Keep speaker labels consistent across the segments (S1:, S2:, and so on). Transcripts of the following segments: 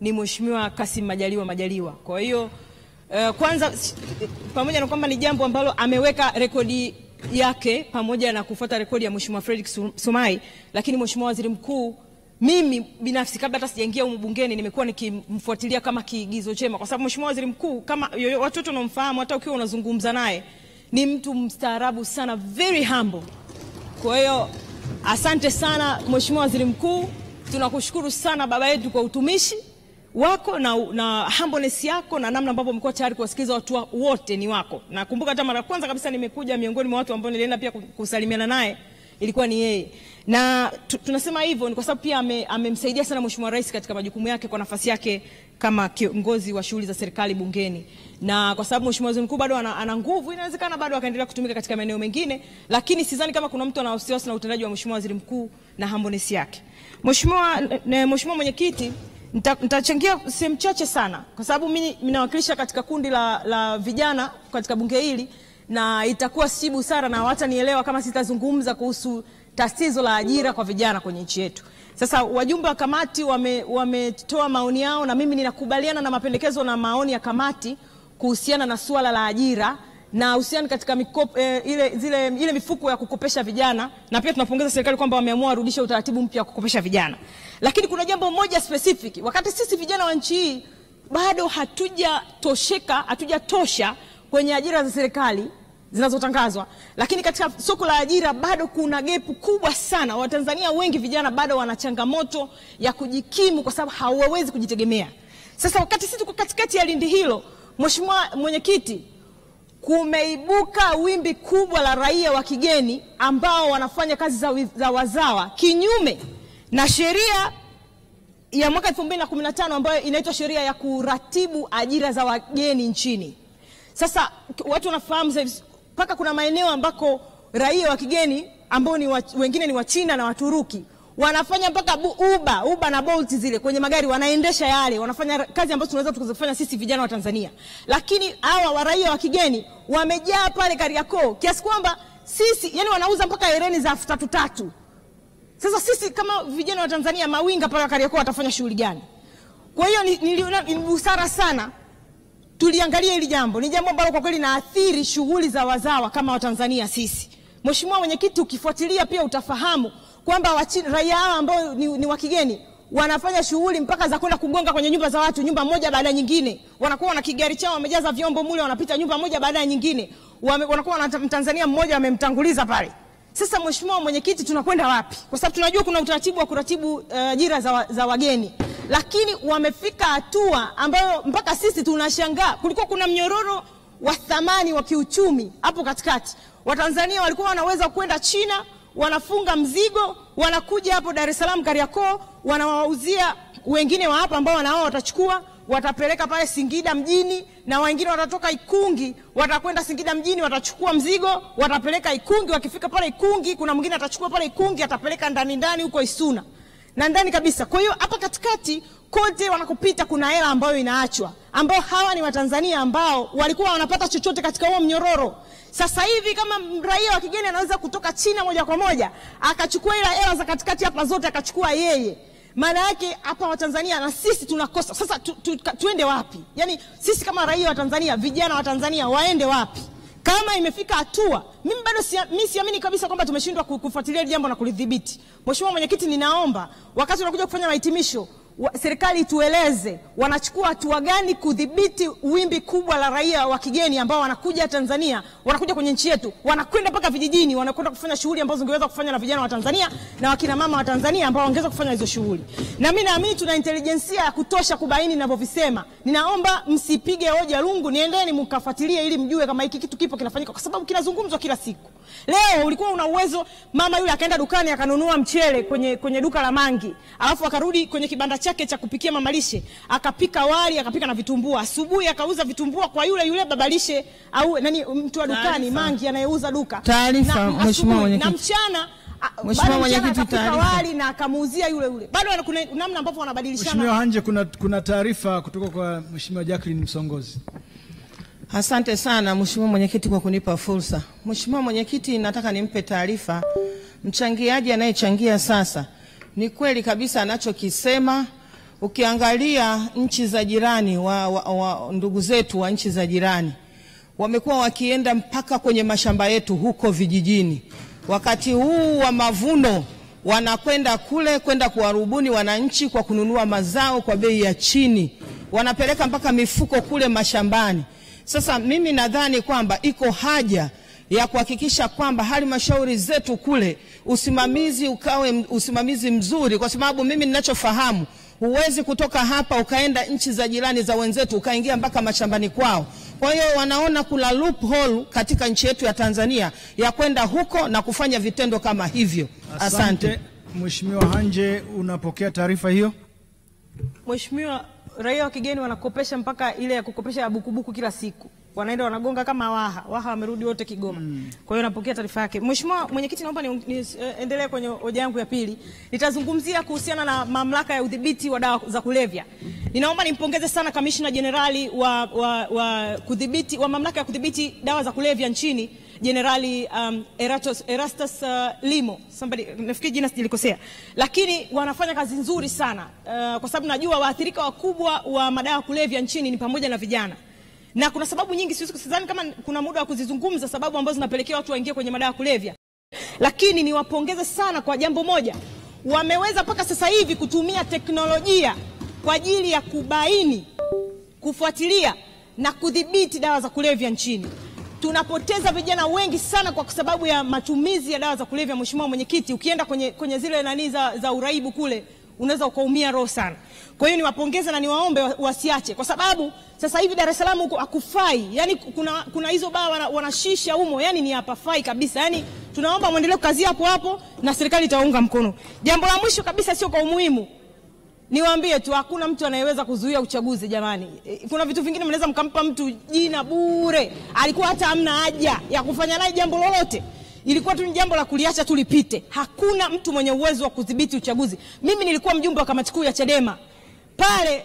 S1: ni Mheshimiwa Kassim Majaliwa. Kwa hiyo kwanza, pamoja na kwamba ni jambo ambalo ameweka rekodi yake pamoja na kufuata rekodi ya Mheshimiwa Fredrick Sumaye, lakini Mheshimiwa Waziri Mkuu, mimi binafsi kabla hata sijaingia humu bungeni nimekuwa nikimfuatilia kama kiigizo chema, kwa sababu Mheshimiwa Waziri Mkuu, kama watoto wanaomfahamu, hata ukiwa unazungumza naye, ni mtu mstaarabu sana, very humble. Kwa hiyo asante sana Mheshimiwa Waziri Mkuu, tunakushukuru sana baba yetu kwa utumishi wako na humbleness yako na namna ambavyo mko tayari kuwasikiliza watu wote ni wako. Na kumbuka hata mara kwanza kabisa nimekuja, miongoni mwa watu ambao nilienda pia kusalimiana naye ilikuwa ni yeye. Na tunasema hivyo ni kwa sababu pia amemsaidia sana Mheshimiwa Rais katika majukumu yake kwa nafasi yake kama kiongozi wa shughuli za serikali bungeni. Na kwa sababu Mheshimiwa Waziri Mkuu bado ana nguvu, inawezekana bado akaendelea kutumika katika maeneo mengine, lakini sidhani kama kuna mtu ana wasiwasi na utendaji wa Mheshimiwa Waziri Mkuu na humbleness yake. Mheshimiwa Mwenyekiti, nitachangia sehemu chache sana kwa sababu mimi ninawakilisha katika kundi la vijana katika bunge hili, na itakuwa si busara na hawatanielewa kama sitazungumza kuhusu tatizo la ajira kwa vijana kwenye nchi yetu. Sasa wajumbe wa kamati wametoa maoni yao, na mimi ninakubaliana na mapendekezo na maoni ya kamati kuhusiana na suala la ajira na uhusiano katika ile mifuko ya kukopesha vijana, na pia tunapongeza serikali kwamba wameamua kurudisha utaratibu mpya wa kukopesha vijana. Lakini kuna jambo moja specific, wakati sisi vijana wa nchi hii bado hatujatosha kwenye ajira za serikali zinazotangazwa, lakini katika soko la ajira bado kuna gap kubwa sana. Watanzania wengi vijana bado wana changamoto ya kujikimu kwa sababu hawawezi kujitegemea. Sasa wakati sisi tuko katikati ya lindi hilo, Mheshimiwa Mwenyekiti, kumeibuka wimbi kubwa la raia wa kigeni ambao wanafanya kazi za wazawa kinyume na sheria ya mwaka 2015 ambayo inaitwa sheria ya kuratibu ajira za wageni nchini. Sasa watu wanafahamu mpaka kuna maeneo ambako raia wa kigeni ambao wengine ni wa China na Waturuki wanafanya mpaka Uber na Bolt zile kwenye magari, wanaendesha yale, wanafanya kazi ambazo tunaweza tukazifanya sisi vijana wa Tanzania. Lakini hawa raia wa kigeni wamejaa pale Kariakoo kiasi kwamba sisi, yani wanauza mpaka hereni za 3,000. Sasa sisi kama vijana wa Tanzania, mawinga pale Kariakoo watafanya shughuli gani? Kwa hiyo ni busara sana tuliangalia hili jambo. Ni jambo ambalo kwa kweli linaathiri shughuli za wazawa kama wa Tanzania sisi. Mheshimiwa Mwenyekiti, ukifuatilia pia utafahamu kwamba raia hao ambao ni wa kigeni wanafanya shughuli mpaka za kwenda kugonga kwenye nyumba za watu, nyumba moja baada ya nyingine. Wanakuwa na kigari chao wamejaza vyombo mule, wanapita nyumba moja baada ya nyingine. Wanakuwa na Mtanzania mmoja wamemtanguliza pale. Sasa Mheshimiwa Mwenyekiti, tunakwenda wapi? Kwa sababu tunajua kuna utaratibu wa kuratibu ajira za wageni, lakini wamefika hatua ambayo mpaka sisi tunashangaa. Kulikuwa kuna mnyororo wa thamani wa kiuchumi hapo katikati. Watanzania walikuwa wanaweza kwenda China, wanafunga mzigo, wanakuja hapo Dar es Salaam Kariakoo, wanawauzia wengine wa hapa ambao wanao watachukua, watapeleka pale Singida mjini, na wengine watatoka Ikungi watakwenda Singida mjini, watachukua mzigo, watapeleka Ikungi. Wakifika pale Ikungi, kuna mwingine atachukua pale Ikungi atapeleka ndani huko Isuna na ndani kabisa. Kwa hiyo hapa katikati kote wanakopita kuna hela ambayo inaachwa, ambao hawa ni Watanzania ambao walikuwa wanapata chochote katika huo mnyororo. Sasa hivi kama raia wa kigeni anaweza kutoka China moja kwa moja akachukua ile hela za katikati hapa zote akachukua yeye, maana yake hapa Watanzania na sisi tunakosa. Sasa tuende wapi? Yani sisi kama raia wa Tanzania, vijana wa Tanzania waende wapi? Kama imefika hatua, mimi bado siamini kabisa kwamba tumeshindwa kufuatilia jambo na kulidhibiti. Mheshimiwa Mwenyekiti, ninaomba wakati unakuja kufanya mahitimisho, serikali tueleze wanachukua hatua gani kudhibiti wimbi kubwa la raia wa kigeni ambao wanakuja Tanzania, wanakuja kwenye nchi yetu, wanakwenda mpaka vijijini, wanakwenda kufanya shughuli ambazo zingeweza kufanya na vijana wa Tanzania na wakina mama wa Tanzania ambao wangeweza kufanya hizo shughuli. Na mimi naamini tuna intelijensia ya kutosha kubaini ninavyovisema. Ninaomba msipige hoja lungu, niendeni mkafuatilie ili mjue kama hiki kitu kipo kinafanyika, kwa sababu kinazungumzwa kila siku. Leo ulikuwa una uwezo, mama yule akaenda dukani akanunua mchele kwenye duka la Mangi, alafu akarudi kwenye kibanda chake cha kupikia mamalishe, akapika wali, akapika na vitumbua. Asubuhi akauza vitumbua kwa yule babalishe au mtu wa dukani Mangi anayeuza duka.
S2: Taarifa Mheshimiwa Mwenyekiti.
S1: Na mchana
S2: Mheshimiwa Mwenyekiti,
S1: taarifa wali na akamuuzia yule. Bado kuna namna ambavyo wanabadilishana.
S3: Mheshimiwa Hanje, kuna taarifa kutoka kwa Mheshimiwa Jacqueline Msongozi.
S2: Asante sana Mheshimiwa Mwenyekiti kwa kunipa fursa. Mheshimiwa Mwenyekiti, nataka nimpe taarifa mchangiaji anayechangia sasa. Ni kweli kabisa anachokisema Ukiangalia nchi za jirani ndugu zetu wa nchi za jirani wamekuwa wakienda mpaka kwenye mashamba yetu huko vijijini. Wakati huu wa mavuno wanakwenda kule kwenda kuwarubuni wananchi kwa kununua mazao kwa bei ya chini. Wanapeleka mpaka mifuko kule mashambani. Sasa mimi nadhani kwamba iko haja ya kuhakikisha kwamba halmashauri zetu kule usimamizi ukawe usimamizi mzuri, kwa sababu mimi ninachofahamu huwezi kutoka hapa ukaenda nchi za jirani za wenzetu ukaingia mpaka mashambani kwao. Kwa hiyo wanaona kuna loophole katika nchi yetu ya Tanzania ya kwenda huko na kufanya vitendo kama hivyo. Asante.
S3: Mheshimiwa Hanje, unapokea taarifa hiyo?
S1: Mheshimiwa, raia wa kigeni wanakopesha mpaka ile ya kukopesha ya bukubuku kila siku. Wanaenda wanagonga kama Waha wamerudi wote Kigoma. Kwa hiyo napokea taarifa yake. Mheshimiwa Mwenyekiti, naomba niendelee kwenye hoja yangu ya pili. Nitazungumzia kuhusiana na mamlaka ya udhibiti wa dawa za kulevya. Ninaomba nimpongeze sana Kamishna Jenerali wa mamlaka ya kudhibiti dawa za kulevya nchini, Jenerali Erastus Limo. Nafikiri jina sijalikosea. Lakini wanafanya kazi nzuri sana. Kwa sababu najua waathirika wakubwa wa madawa ya kulevya nchini ni pamoja na vijana. Na kuna sababu nyingi, sidhani kama kuna muda wa kuzizungumza sababu ambazo zinapelekea watu waingie kwenye madawa ya kulevya. Lakini niwapongeze sana kwa jambo moja. Wameweza mpaka sasa hivi kutumia teknolojia kwa ajili ya kubaini, kufuatilia na kudhibiti dawa za kulevya nchini. Tunapoteza vijana wengi sana kwa sababu ya matumizi ya dawa za kulevya. Mheshimiwa Mwenyekiti, ukienda kwenye zile nani za uraibu kule, unaweza ukaumia roho sana. Kwa hiyo niwapongeze na niwaombe wasiache, kwa sababu sasa hivi Dar es Salaam huko hakufai. Yani kuna hizo baa wanashisha humo, yani ni hapafai kabisa. Yani tunaomba muendelee kazi hapo na serikali itaunga mkono. Jambo la mwisho kabisa, sio kwa umuhimu, niwaambie tu hakuna mtu anayeweza kuzuia uchaguzi jamani. Kuna vitu vingine mnaweza mkampa mtu jina bure, alikuwa hata hamna haja ya kufanya naye jambo lolote. Ilikuwa tu ni jambo la kuliacha tu lipite. Hakuna mtu mwenye uwezo wa kudhibiti uchaguzi. Mimi nilikuwa mjumbe wa kamati kuu ya Chadema. Pale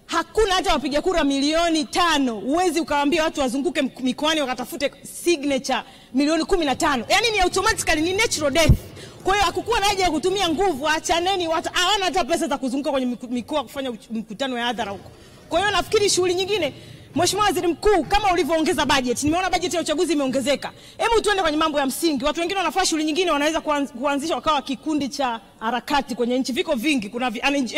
S1: hakuna hata wapiga kura milioni 5. Uwezi ukawaambia watu wazunguke mikoani wakatafute signature milioni 15. Yaani ni automatically, ni natural death. Kwa hiyo hakukuwa na haja ya kutumia nguvu. Achaneni watu, hawana hata pesa za kuzunguka kwenye mikoa kufanya mkutano ya hadhara huko. Kwa hiyo nafikiri shughuli nyingine, Mheshimiwa Waziri Mkuu, kama ulivyoongeza budget, nimeona budget ya uchaguzi imeongezeka. Hebu tuende kwenye mambo ya msingi. Watu wengine wanafanya shughuli nyingine, wanaweza kuanzisha wakawa kikundi cha harakati kwenye nchi. Viko vingi, kuna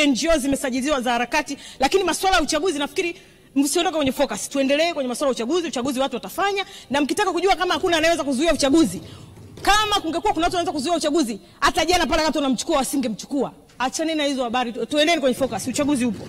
S1: NGOs zimesajiliwa za harakati, lakini masuala ya uchaguzi nafikiri msiondoke kwenye focus. Tuendelee kwenye masuala ya uchaguzi watu watafanya, na mkitaka kujua kama hakuna anayeweza kuzuia uchaguzi, kama kungekuwa kuna watu wanaweza kuzuia uchaguzi, hata jana pale watu wanamchukua wasingemchukua. Achane na hizo habari. Tuendeni kwenye focus. Uchaguzi upo.